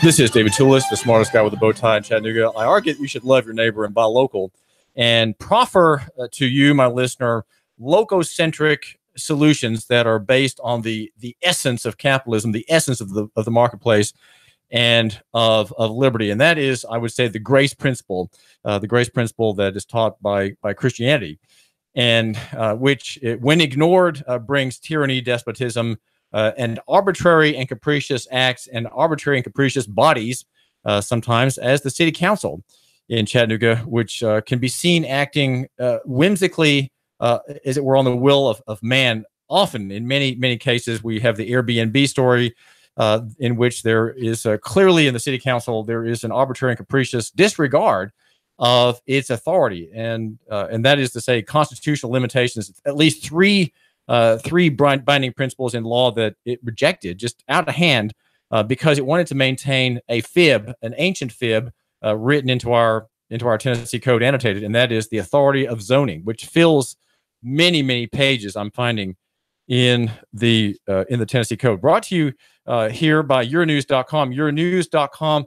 This is David Toulis, the smartest guy with a bow tie in Chattanooga. I argue that you should love your neighbor and buy local and proffer to you, my listener, loco-centric solutions that are based on the essence of capitalism, the essence of the marketplace, and of liberty. And that is, I would say, the grace principle that is taught by Christianity, and which, when ignored, brings tyranny, despotism, and arbitrary and capricious acts and arbitrary and capricious bodies, sometimes, as the city council in Chattanooga, which can be seen acting whimsically, as it were, on the will of man. Often, in many cases, we have the Airbnb story, in which there is clearly in the city council, there is an arbitrary and capricious disregard of its authority. And that is to say, constitutional limitations, at least three binding principles in law that it rejected just out of hand, because it wanted to maintain a fib, an ancient fib, written into our Tennessee Code annotated, and that is the authority of zoning, which fills many pages, I'm finding, in the Tennessee Code. Brought to you here by Euronews.com. Euronews.com.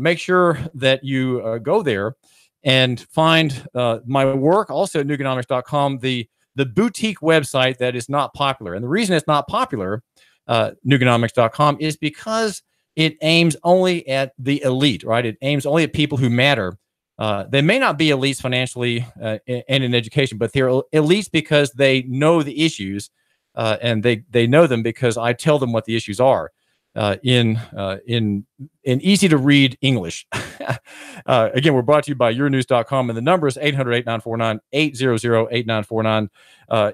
Make sure that you go there and find my work also at Nuganomics.com, the boutique website that is not popular. And the reason it's not popular, Nuganomics.com, is because it aims only at the elite, right? It aims only at people who matter. They may not be elites financially and in education, but they're elites because they know the issues, and they know them because I tell them what the issues are in easy to read English. Again, we're brought to you by Euronews.com, and the number is 800-8949, 800-8949.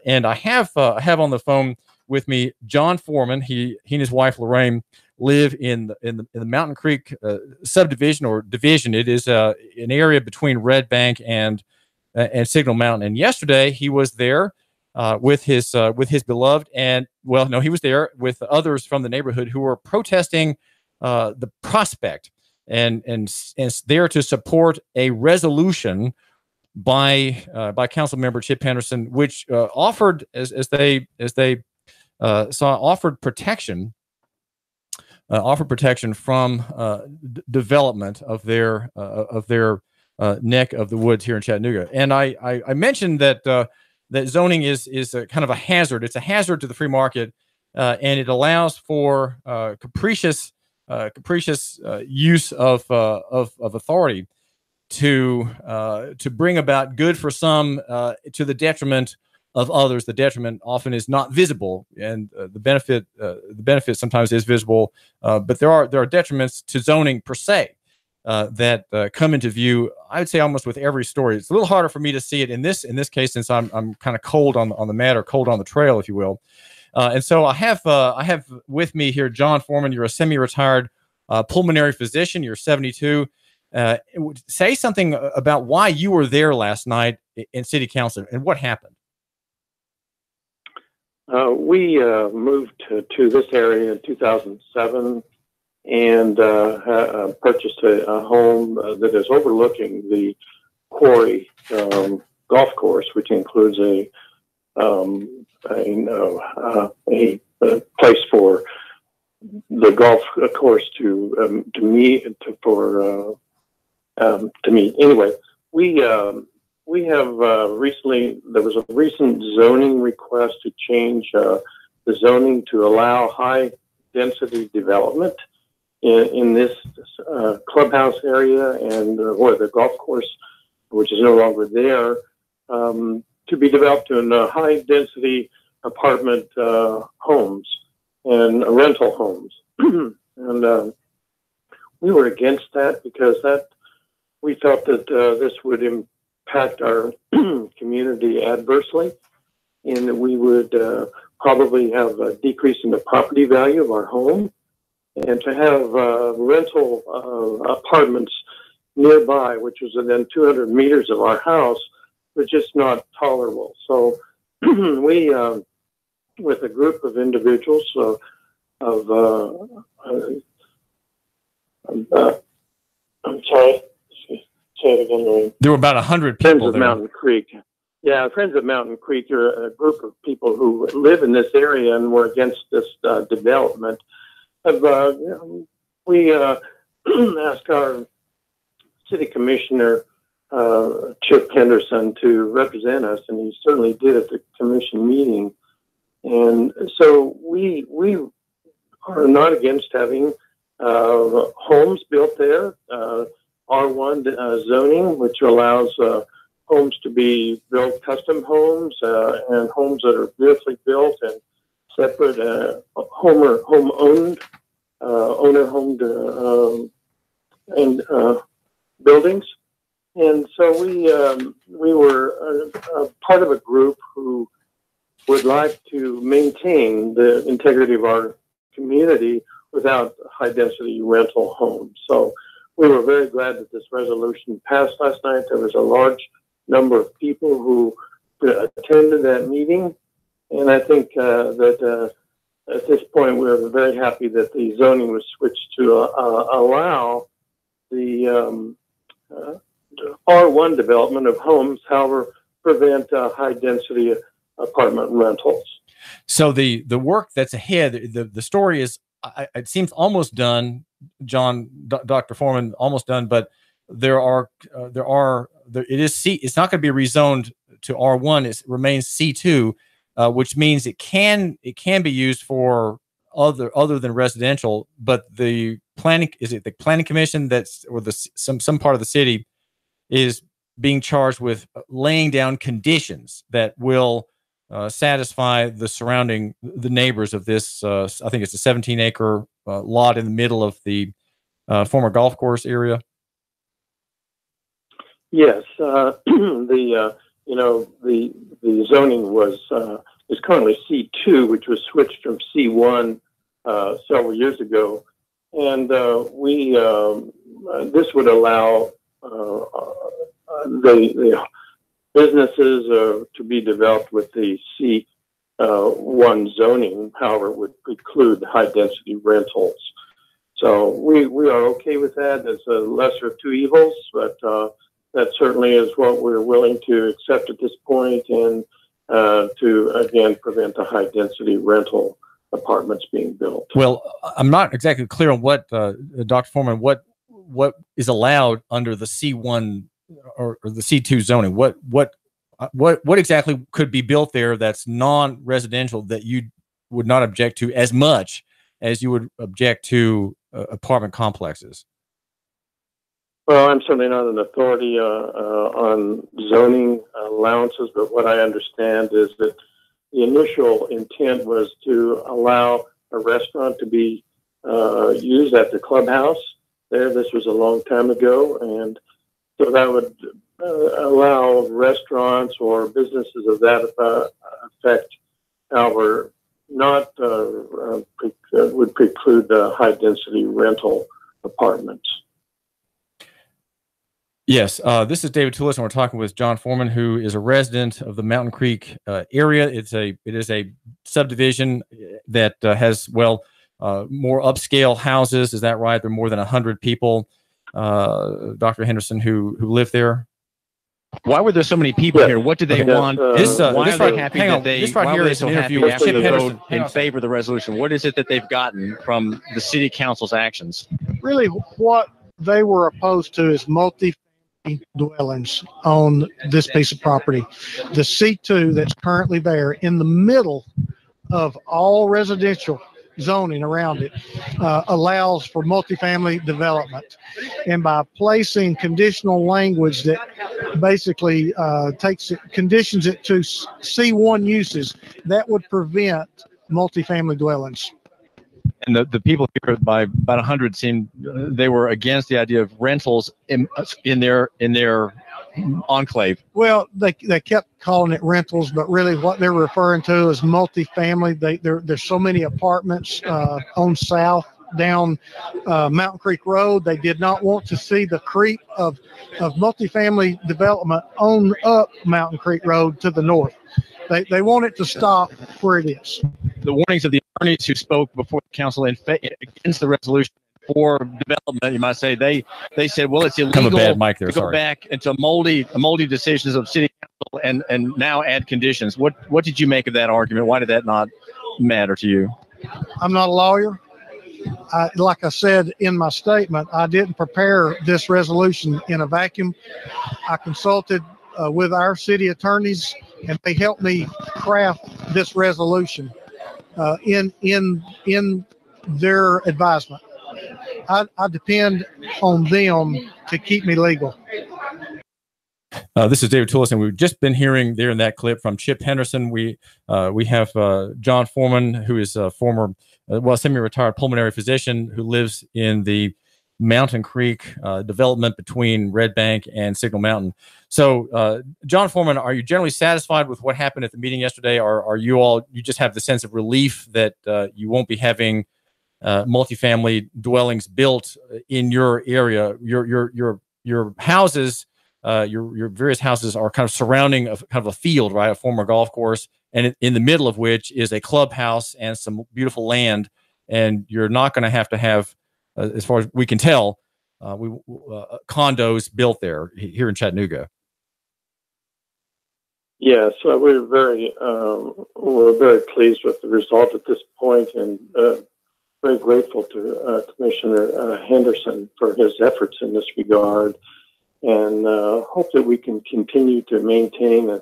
And I have on the phone with me John Foreman. He and his wife Lorraine live in the Mountain Creek subdivision or division. It is an area between Red Bank and Signal Mountain. And yesterday he was there with his beloved, and he was there with others from the neighborhood who were protesting the prospect and there to support a resolution by Council Member Chip Henderson, which offered, as they saw, offered protection from development of their neck of the woods here in Chattanooga. And I mentioned that zoning is a kind of a hazard. It's a hazard to the free market, and it allows for capricious use of authority to bring about good for some to the detriment of others. The detriment often is not visible, and the benefit sometimes is visible. But there are detriments to zoning per se that come into view, I would say, almost with every story. It's a little harder for me to see it in this case, since I'm kind of cold on the matter, cold on the trail, if you will. And so I have with me here John Foreman. You're a semi-retired pulmonary physician. You're 72. Say something about why you were there last night in City Council and what happened. We moved to this area in 2007 and purchased a home that is overlooking the Quarry golf course, which includes a place for the golf course to meet. Anyway, we have recently, there was a recent zoning request to change the zoning to allow high density development in this clubhouse area and or the golf course, which is no longer there, to be developed in high density apartment homes and rental homes. And we were against that because we felt that this would impact our community adversely, and that we would probably have a decrease in the property value of our home, and to have rental apartments nearby, which was within 200 meters of our house, was just not tolerable. So we, with a group of individuals I'm sorry. Say it again. There were about 100 people Friends of Mountain Creek. Yeah, Friends of Mountain Creek are a group of people who live in this area and were against this development. We ask our city commissioner, Chip Henderson, to represent us, and he certainly did at the commission meeting. And so we are not against having homes built there. R1 zoning, which allows homes to be built, custom homes, and homes that are beautifully built and separate, home-owned, owner-owned and buildings. And so we were part of a group who would like to maintain the integrity of our community without high-density rental homes. So we were very glad that this resolution passed last night. There was a large number of people who attended that meeting, and I think that at this point we're very happy that the zoning was switched to allow the R1 development of homes, however, prevent high-density apartment rentals. So the work that's ahead, the story is, it seems almost done, John, Dr. Foreman, almost done, but it's not going to be rezoned to R1. It remains C2, which means it can be used for other than residential. But the planning commission some part of the city is being charged with laying down conditions that will satisfy the neighbors of this. I think it's a 17-acre lot in the middle of the former golf course area. Yes, the zoning is currently C2, which was switched from C1 several years ago, and this would allow the businesses to be developed with the C1 zoning. However, it would preclude high-density rentals. So we are okay with that. It's a lesser of two evils, but that certainly is what we're willing to accept at this point, and to, again, prevent the high-density rental apartments being built. Well, I'm not exactly clear on what, Dr. Foreman, what is allowed under the C1 or the C2 zoning. What exactly could be built there that's non-residential that you would not object to as much as you would object to apartment complexes? Well, I'm certainly not an authority on zoning allowances, but what I understand is that the initial intent was to allow a restaurant to be used at the clubhouse there. This was a long time ago, and so that would allow restaurants or businesses of that effect, however, not would preclude high-density rental apartments. Yes, this is David Toulis, and we're talking with John Foreman, who is a resident of the Mountain Creek area. It is a subdivision that has more upscale houses. Is that right? There are more than 100 people, Dr. Henderson, who live there. Why were there so many people here? What did they want? Why are they happy that they? This right here is an interview with Chip Henderson in favor of the resolution. What is it that they've gotten from the city council's actions? Really, what they were opposed to is multi dwellings on this piece of property. The C2 that's currently there in the middle of all residential zoning around it allows for multifamily development. And by placing conditional language that basically conditions it to C1 uses, that would prevent multifamily dwellings. And the people here, by about 100, seemed they were against the idea of rentals in their enclave. Well, they kept calling it rentals, but really what they're referring to is multifamily. There's so many apartments on south down Mountain Creek Road. They did not want to see the creep of multifamily development on up Mountain Creek Road to the north. They want it to stop where it is. The warnings of the attorneys who spoke before the council against the resolution for development, you might say, they said, well, it's illegal to go back into moldy decisions of city council and now add conditions. What did you make of that argument? Why did that not matter to you? I'm not a lawyer. like I said in my statement, I didn't prepare this resolution in a vacuum. I consulted with our city attorneys, and they helped me craft this resolution in their advisement. I depend on them to keep me legal. This is David Tullis, and we've just been hearing there in that clip from Chip Henderson. We have John Foreman, who is a former, semi-retired pulmonary physician who lives in the Mountain Creek development between Red Bank and Signal Mountain. So, John Foreman, are you generally satisfied with what happened at the meeting yesterday, or are you just have the sense of relief that you won't be having multifamily dwellings built in your area? Your houses. Your various houses are kind of surrounding a field, right? A former golf course, and in the middle of which is a clubhouse and some beautiful land. And you're not going to have, as far as we can tell, condos built there here in Chattanooga. Yeah, so we're very pleased with the result at this point, and very grateful to Commissioner Henderson for his efforts in this regard. And hope that we can continue to maintain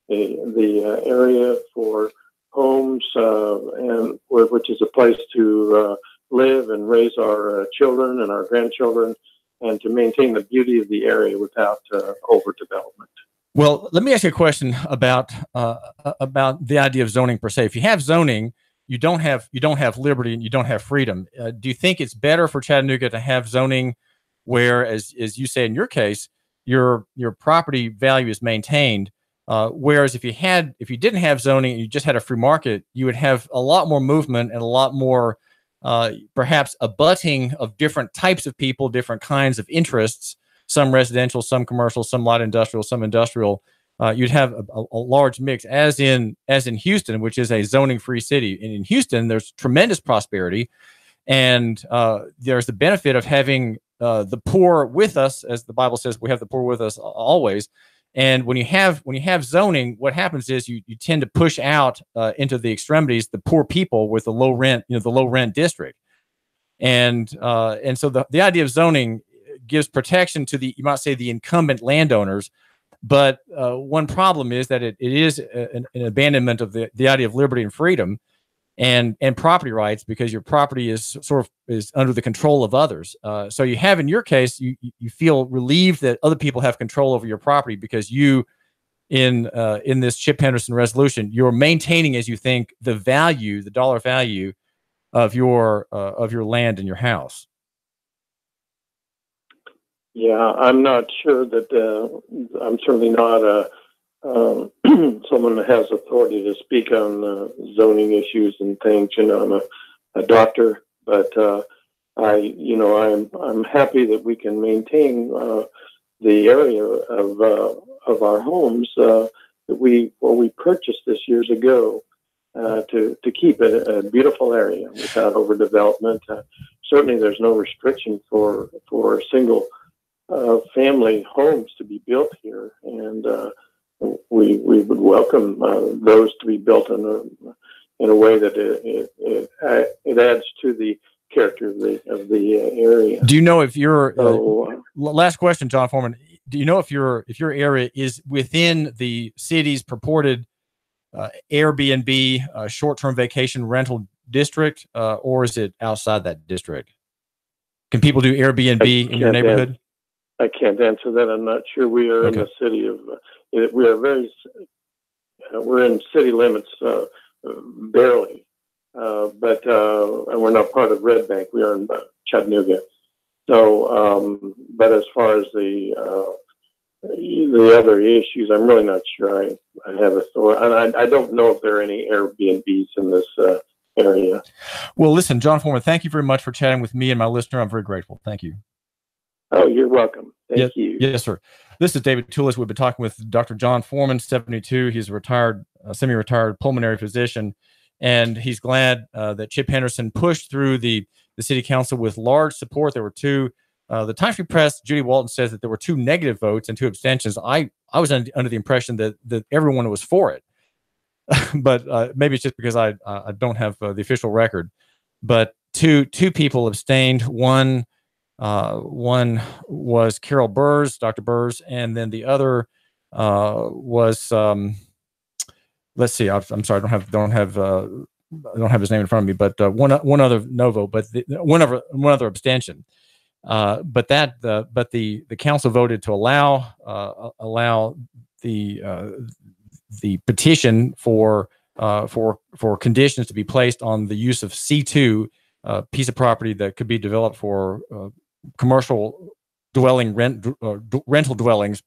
the area for homes, and which is a place to live and raise our children and our grandchildren, and to maintain the beauty of the area without overdevelopment. Well, let me ask you a question about the idea of zoning per se. If you have zoning, you don't have liberty and you don't have freedom. Do you think it's better for Chattanooga to have zoning where, as you say in your case, your property value is maintained, whereas if you didn't have zoning and you just had a free market, you would have a lot more movement and a lot more perhaps abutting of different types of people, different kinds of interests, some residential, some commercial, some light industrial, some industrial. You'd have a large mix, as in Houston, which is a zoning free city. And in Houston, there's tremendous prosperity, and there's the benefit of having the poor with us, as the Bible says, we have the poor with us always. And when you have zoning, what happens is you tend to push out into the extremities the poor people with the low rent, the low rent district. And so the idea of zoning gives protection to you might say the incumbent landowners. But one problem is that it is an abandonment of the idea of liberty and freedom and property rights, because your property is under the control of others. So you have, in your case, you feel relieved that other people have control over your property, because you, in this Chip Henderson resolution, you're maintaining, as you think, the dollar value of your land and your house. Yeah, I'm not sure that I'm certainly not someone that has authority to speak on zoning issues and things. I'm a doctor, but I'm happy that we can maintain the area of our homes that we purchased this years ago, to keep it a beautiful area without overdevelopment. Certainly, there's no restriction for single family homes to be built here, and we would welcome those to be built in a way that it adds to the character of the area. Do you know if last question, John Foreman? Do you know if your area is within the city's purported Airbnb short-term vacation rental district, or is it outside that district? Can people do Airbnb in your neighborhood? I can't answer that. I'm not sure. We are in the city of. We are we're in city limits barely, but and we're not part of Red Bank. We are in Chattanooga. So, but as far as the other issues, I'm really not sure. I have authority, and I don't know if there are any Airbnbs in this area. Well, listen, John Foreman, thank you very much for chatting with me and my listener. I'm very grateful. Thank you. Oh, you're welcome. Thank you. Yes, sir. This is David Tullis. We've been talking with Dr. John Foreman, 72. He's a semi-retired pulmonary physician, and he's glad that Chip Henderson pushed through the city council with large support. There were two. The Times Free Press, Judy Walton, says that there were 2 negative votes and 2 abstentions. I was under the impression that everyone was for it, but maybe it's just because I don't have the official record. But two people abstained. One was Carol Burrs, Dr. Burrs, and then the other was let's see. I'm sorry, I don't have his name in front of me, but one other no vote, but one other abstention. But the council voted to allow the petition for conditions to be placed on the use of C2, piece of property that could be developed for commercial rental dwellings,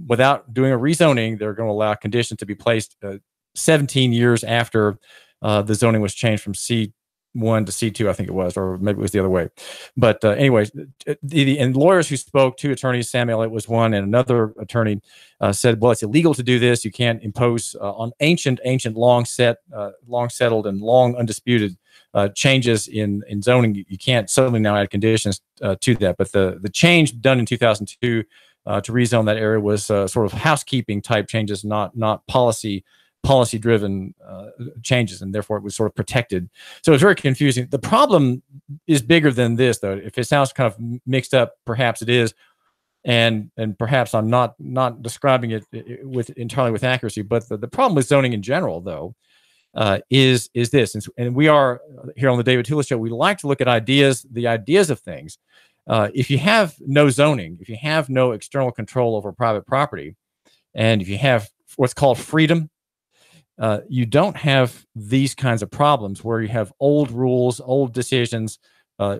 without doing a rezoning. They're going to allow conditions to be placed 17 years after the zoning was changed from C1 to C2, I think it was, or maybe it was the other way. But anyways, and lawyers who spoke, two attorneys, Sam Elliott was one, and another attorney said, well, it's illegal to do this. You can't impose on ancient, long settled, and long undisputed changes in zoning. You can't suddenly now add conditions to that. But the change done in 2002 to rezone that area was sort of housekeeping type changes, not policy-driven changes, and therefore it was sort of protected. So it's very confusing. The problem is bigger than this, though. If it sounds kind of mixed up, perhaps it is, and perhaps I'm not describing it entirely with accuracy. But the problem with zoning in general, though, is this, and we are here on the David Tulis Show. We like to look at the ideas of things. If you have no zoning, if you have no external control over private property, and if you have what's called freedom, you don't have these kinds of problems where you have old rules, old decisions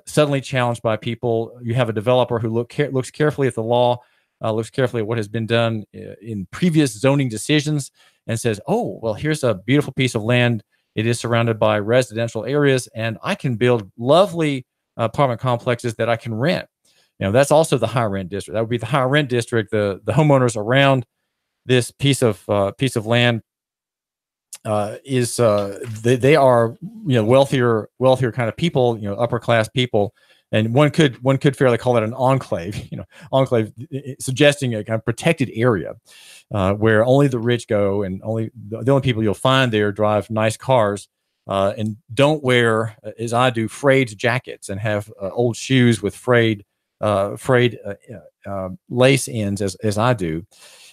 suddenly challenged by people. You have a developer who looks carefully at the law, looks carefully at what has been done in previous zoning decisions, and says, oh, well, here's a beautiful piece of land. It is surrounded by residential areas, and I can build lovely apartment complexes that I can rent. That's also the high rent district. That would be the high rent district. The homeowners around this piece of land they are wealthier kind of people, upper class people, and one could fairly call that an enclave. Enclave suggesting a kind of protected area where only the rich go, and the only people you'll find there drive nice cars and don't wear, as I do, frayed jackets and have old shoes with frayed lace ends, as I do.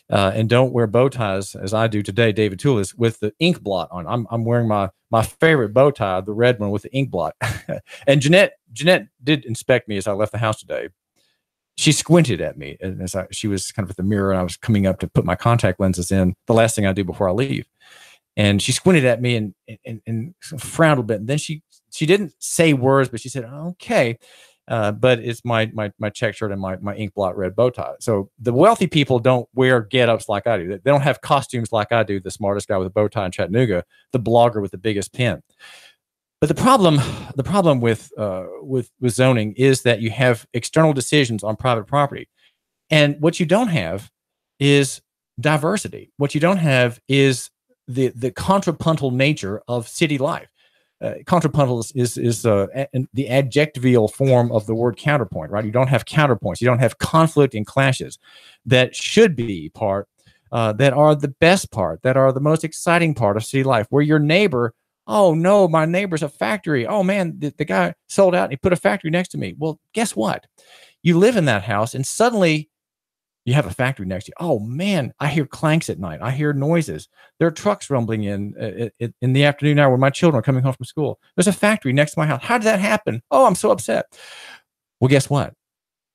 And don't wear bow ties as I do today, David Tulis, with the ink blot on. I'm wearing my favorite bow tie, the red one with the ink blot. And Jeanette did inspect me as I left the house today. She squinted at me as she was kind of at the mirror, and I was coming up to put my contact lenses in, the last thing I do before I leave. And she squinted at me and frowned a bit. And then she didn't say words, but she said, okay. But it's my check shirt and my ink blot red bow tie. So the wealthy people don't wear get-ups like I do. They don't have costumes like I do, the smartest guy with a bow tie in Chattanooga, the blogger with the biggest pen. But the problem with zoning is that you have external decisions on private property. And what you don't have is diversity. What you don't have is the contrapuntal nature of city life. Contrapuntal is the adjectival form of the word counterpoint, right? You don't have counterpoints. You don't have conflict and clashes that should be part, that are the best part, that are the most exciting part of city life, where your neighbor, oh no, my neighbor's a factory. Oh man, the guy sold out and he put a factory next to me. Well, guess what? You live in that house and suddenly you have a factory next to you. Oh man, I hear clanks at night. I hear noises. There are trucks rumbling in the afternoon hour when my children are coming home from school. There's a factory next to my house. How did that happen? Oh, I'm so upset. Well, guess what?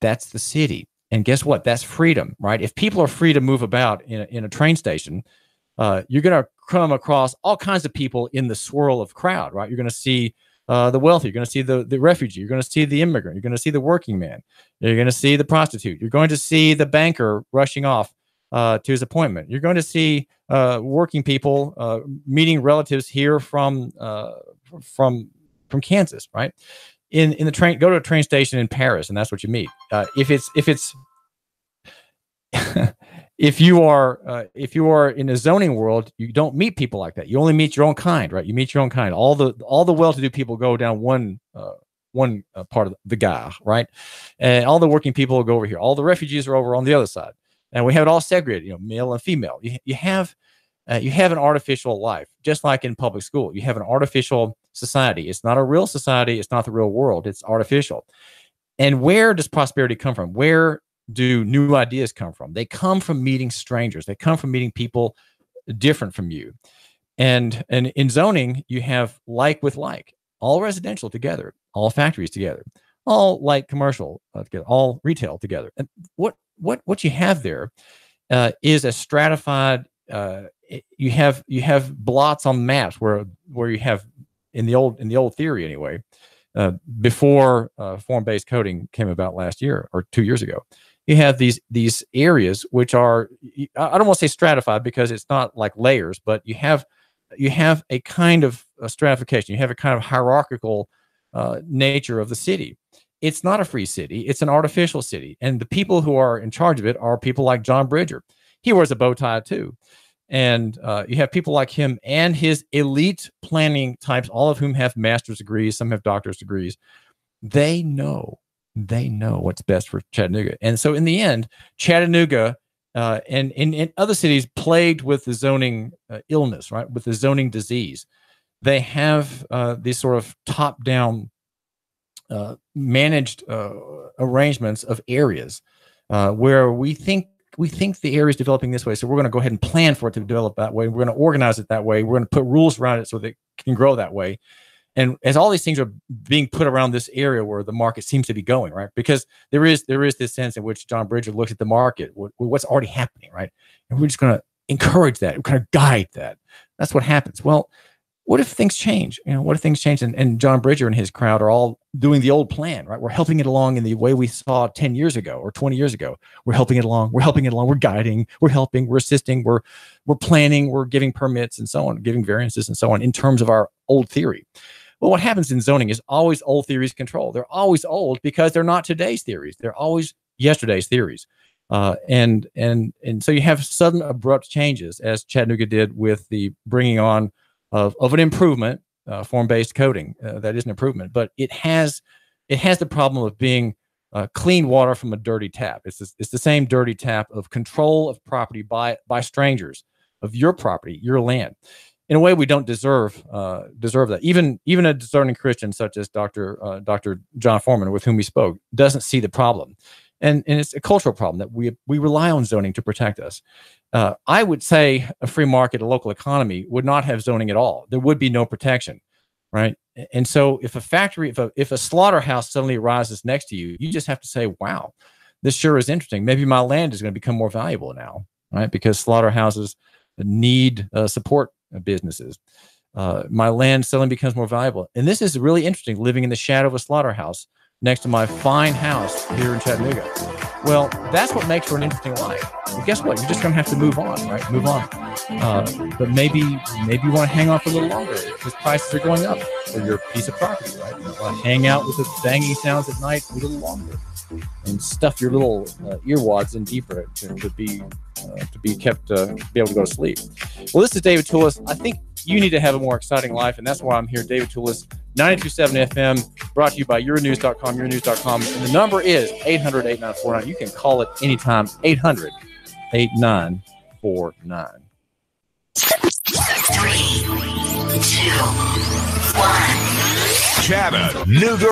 That's the city. And guess what? That's freedom, right? If people are free to move about in a train station, you're going to come across all kinds of people in the swirl of crowd, right? You're going to see the wealthy. You're going to see the refugee. You're going to see the immigrant. You're going to see the working man. You're going to see the prostitute. You're going to see the banker rushing off to his appointment. You're going to see working people meeting relatives here from Kansas, right? In the train, go to a train station in Paris, and that's what you meet. If you are in a zoning world, you don't meet people like that. You only meet your own kind, right? You meet your own kind. All the well-to-do people go down one part of the guy, right? And all the working people will go over here. All the refugees are over on the other side, and we have it all segregated. Male and female. You have an artificial life, just like in public school. You have an artificial society. It's not a real society. It's not the real world. It's artificial. And where does prosperity come from? Where do new ideas come from? They come from meeting strangers. They come from meeting people different from you. And in zoning, you have like with like, all residential together, all factories together, all light commercial together, all retail together. And what you have there is a stratified. You have blots on maps where you have in the old theory anyway, before form-based coding came about last year or 2 years ago. You have these areas which are, I don't want to say stratified because it's not like layers, but you have a kind of stratification. You have a kind of hierarchical nature of the city. It's not a free city. It's an artificial city. And the people who are in charge of it are people like John Bridger. He wears a bow tie too. And you have people like him and his elite planning types, all of whom have master's degrees, some have doctor's degrees. They know what's best for Chattanooga. And so in the end, Chattanooga and in other cities plagued with the zoning illness, right, with the zoning disease, they have these sort of top-down managed arrangements of areas where we think the area is developing this way, so we're going to go ahead and plan for it to develop that way. We're going to organize it that way. We're going to put rules around it so that it can grow that way. And as all these things are being put around this area where the market seems to be going, right? Because there is this sense in which John Bridger looks at the market, what's already happening, right? And we're just going to encourage that. We're going to guide that. That's what happens. Well, what if things change? What if things change? And John Bridger and his crowd are all doing the old plan, right? We're helping it along in the way we saw 10 years ago or 20 years ago. We're helping it along. We're helping it along. We're guiding. We're helping. We're assisting. We're planning. We're giving permits and so on, giving variances and so on in terms of our old theory. Well, what happens in zoning is always old theories control. They're always old because they're not today's theories. They're always yesterday's theories. And so you have sudden abrupt changes, as Chattanooga did with the bringing on of an improvement, form-based coding. That is an improvement, but it has the problem of being clean water from a dirty tap. It's the same dirty tap of control of property by strangers, of your property, your land. In a way, we don't deserve that. Even a discerning Christian such as Dr. John Foreman, with whom we spoke, doesn't see the problem, and it's a cultural problem that we rely on zoning to protect us. I would say a free market, a local economy would not have zoning at all. There would be no protection, right? And so if a factory, if a slaughterhouse suddenly arises next to you, you just have to say, wow, this sure is interesting. Maybe my land is going to become more valuable now, right? Because slaughterhouses need support businesses. My land suddenly becomes more valuable. And this is really interesting, living in the shadow of a slaughterhouse next to my fine house here in Chattanooga. Well, that's what makes for an interesting life. But guess what? You're just going to have to move on, right? Move on. But maybe you want to hang on for a little longer because prices are going up for your piece of property, right? You want to hang out with the banging sounds at night a little longer and stuff your little earwads in deeper to be kept to be able to go to sleep. Well, this is David Toulis. I think you need to have a more exciting life, and that's why I'm here. David Toulis, 92.7 FM, brought to you by yournews.com, yournews.com. And the number is 800-8949. You can call it anytime, 800-8949. 3, 2, 1. Chattanooga